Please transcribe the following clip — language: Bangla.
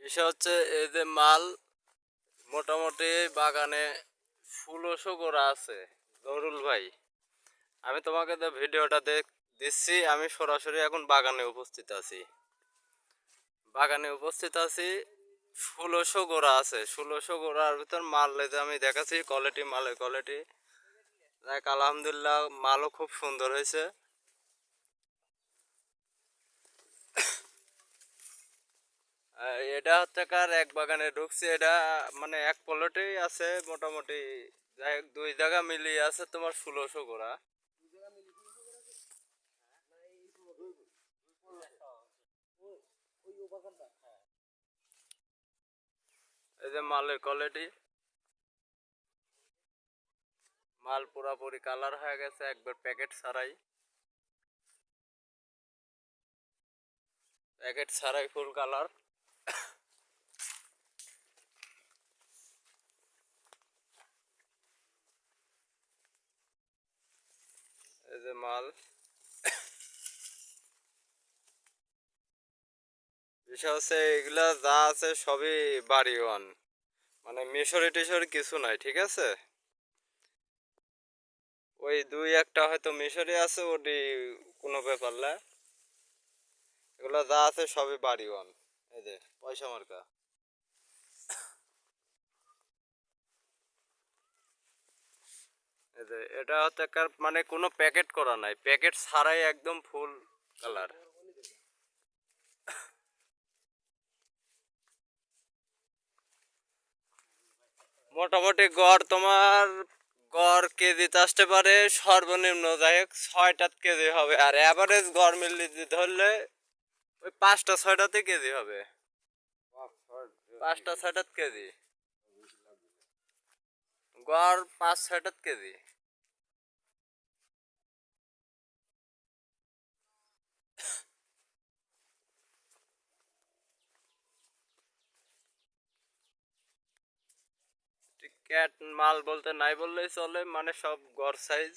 বিষয় হচ্ছে এই যে মাল মোটামুটি বাগানে ফুলশো করা আছে। জরুল ভাই, আমি তোমাকে তো ভিডিওটা দিচ্ছি। আমি সরাসরি এখন বাগানে উপস্থিত আছি। ষোলোশো গোড়া আছে, 1600 গোড়ার ভিতর মাল এই যে আমি দেখাচ্ছি। কোয়ালিটি, মালের কোয়ালিটি দেখ, আলহামদুলিল্লাহ মালও খুব সুন্দর হয়েছে। এটা হচ্ছে কার এক বাগানে ঢুকছে। এটা মানে এক পলটেই আছে মোটামুটি। যাই হোক, দুই জায়গা মিলিয়ে আছে তোমার 1600 গোড়া। এই যে মালের কোয়ালিটি, মাল পুরাপুরি কালার হয়ে গেছে একবার প্যাকেট ছাড়াই ফুল কালার। এই যে মাল, বিষয় হচ্ছে এগুলা যা আছে সবই বাড়ি ওয়ান, মানে মিশরি টিশরি কিছু নাই, ঠিক আছে। ওই দুই একটা হয়তো মিশরি আছে, ওটি কোনো ব্যাপার না। এগুলা যা আছে সবই বাড়ি ওয়ান। এই যে পয়সা মার্কা। এই যে এটা হচ্ছে মানে কোনো প্যাকেট করা নাই, প্যাকেট ছাড়াই একদম ফুল কালার। মোটামুটি গড় তোমার, গড় কেজিতে আসতে পারে সর্বনিম্ন যাই হোক 6-7 কেজি হবে। আর অ্যাভারেজ গড় মিলিয়ে ধরলে ওই 5টা 6টাতে কেজি হবে। 5টা 6টা কেজি গড়, 5-6টা কেজি। ক্যাট মাল বলতে নাই বললেই চলে, মানে সব গড় সাইজ।